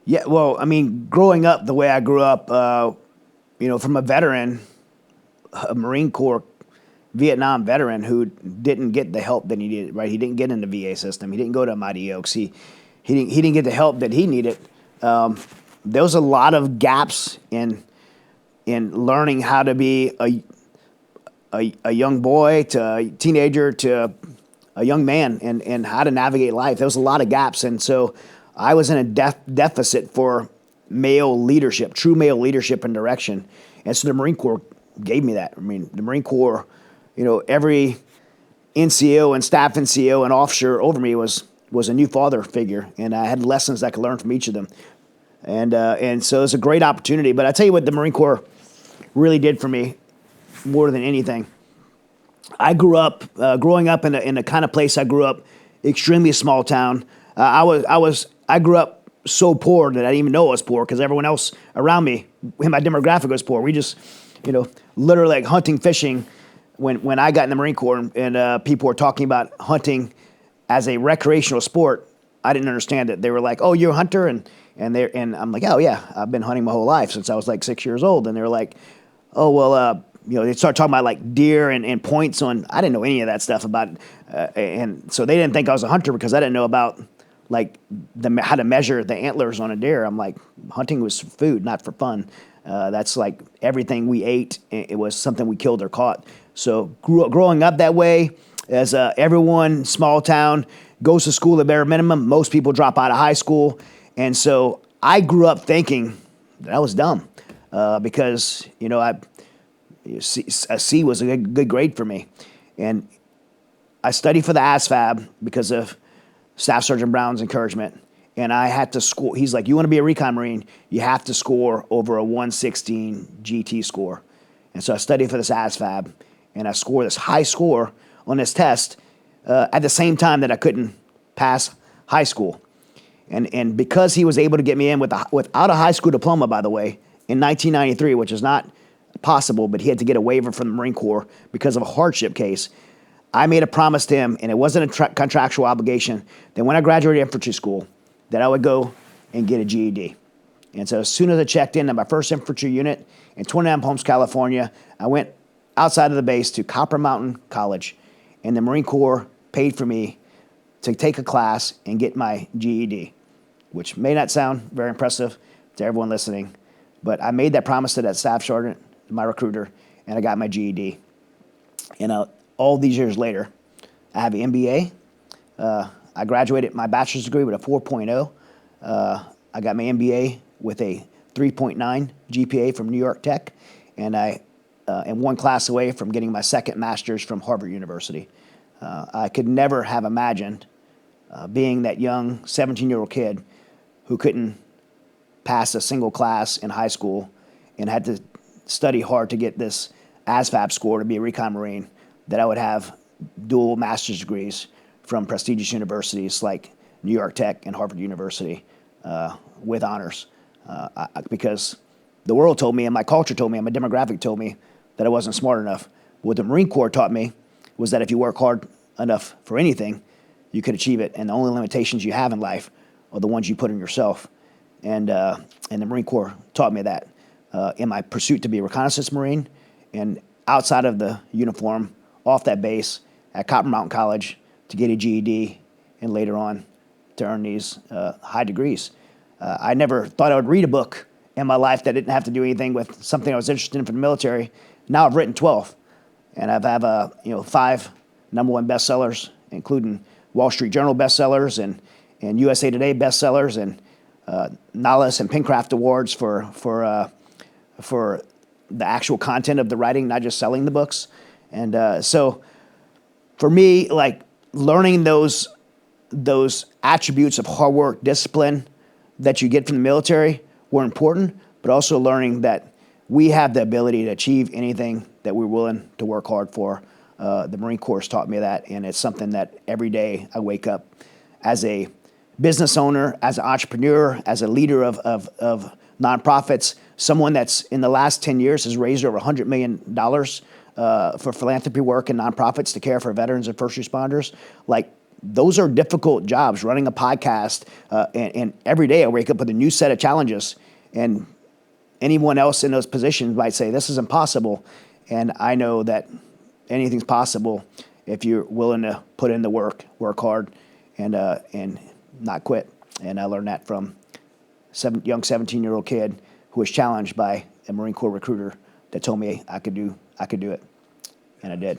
Yeah, well, I mean, growing up the way I grew up, from a veteran, a Marine Corps Vietnam veteran who didn't get the help that he needed. Right, he didn't get in the VA system. He didn't go to Mighty Oaks. He didn't get the help that he needed. There was a lot of gaps in learning how to be a young boy to a teenager to a young man and how to navigate life. There was a lot of gaps, and so I was in a deficit for male leadership, true male leadership and direction. And so the Marine Corps gave me that. I mean, the Marine Corps, every NCO and staff NCO and officer over me was a new father figure, and I had lessons I could learn from each of them. And so it's a great opportunity. But I tell you what, the Marine Corps really did for me more than anything. I grew up, growing up in the kind of place I grew up, extremely small town. I grew up so poor that I didn't even know I was poor because everyone else around me, in my demographic, was poor. We just, literally like hunting, fishing. When I got in the Marine Corps and people were talking about hunting as a recreational sport, I didn't understand it. They were like, "Oh, you're a hunter," and I'm like, "Oh yeah, I've been hunting my whole life since I was like 6 years old." And they were like, "Oh well, they started talking about like deer and points on." I didn't know any of that stuff about, and so they didn't think I was a hunter because I didn't know about like how to measure the antlers on a deer. I'm like, hunting was food, not for fun. That's like everything we ate. It was something we killed or caught. So growing up that way, as everyone, small town, goes to school at bare minimum. Most people drop out of high school. And so I grew up thinking that I was dumb because, a C was a good grade for me. And I studied for the ASVAB because of Staff Sergeant Brown's encouragement. And I had to score. He's like, "You want to be a recon Marine, you have to score over a 116 GT score." And so I studied for this ASVAB, and I scored this high score on this test at the same time that I couldn't pass high school. And because he was able to get me in without a high school diploma, by the way, in 1993, which is not possible, but he had to get a waiver from the Marine Corps because of a hardship case. I made a promise to him, and it wasn't a contractual obligation, that when I graduated infantry school, that I would go and get a GED. And so as soon as I checked in at my first infantry unit in 29 Palms, California, I went outside of the base to Copper Mountain College, and the Marine Corps paid for me to take a class and get my GED, which may not sound very impressive to everyone listening, but I made that promise to that staff sergeant, my recruiter, and I got my GED. And all these years later, I have an MBA. I graduated my bachelor's degree with a 4.0. I got my MBA with a 3.9 GPA from New York Tech, and I am one class away from getting my second master's from Harvard University. I could never have imagined being that young 17-year-old kid who couldn't pass a single class in high school and had to study hard to get this ASVAB score to be a recon Marine, that I would have dual master's degrees from prestigious universities like New York Tech and Harvard University with honors. Because the world told me, and my culture told me, and my demographic told me that I wasn't smart enough. What the Marine Corps taught me was that if you work hard enough for anything, you could achieve it, and the only limitations you have in life are the ones you put on yourself. And the Marine Corps taught me that in my pursuit to be a reconnaissance Marine, and outside of the uniform, off that base at Copper Mountain College to get a GED, and later on to earn these high degrees. I never thought I would read a book in my life that didn't have to do anything with something I was interested in for the military. Now I've written 12, and I've have 5 #1 bestsellers, including Wall Street Journal bestsellers and USA Today bestsellers, and Nollis and Pincraft awards for the actual content of the writing, not just selling the books. And so for me, like, learning those attributes of hard work, discipline that you get from the military were important, but also learning that we have the ability to achieve anything that we're willing to work hard for. The Marine Corps taught me that, and it's something that every day I wake up as a business owner, as an entrepreneur, as a leader of nonprofits, someone that's in the last 10 years has raised over $100 million for philanthropy work and nonprofits to care for veterans and first responders. Like, those are difficult jobs, running a podcast, and every day I wake up with a new set of challenges. And anyone else in those positions might say, this is impossible. And I know that anything's possible if you're willing to put in the work hard, and not quit. And I learned that from young 17-year-old kid who was challenged by a Marine Corps recruiter that told me I could do it, and I did.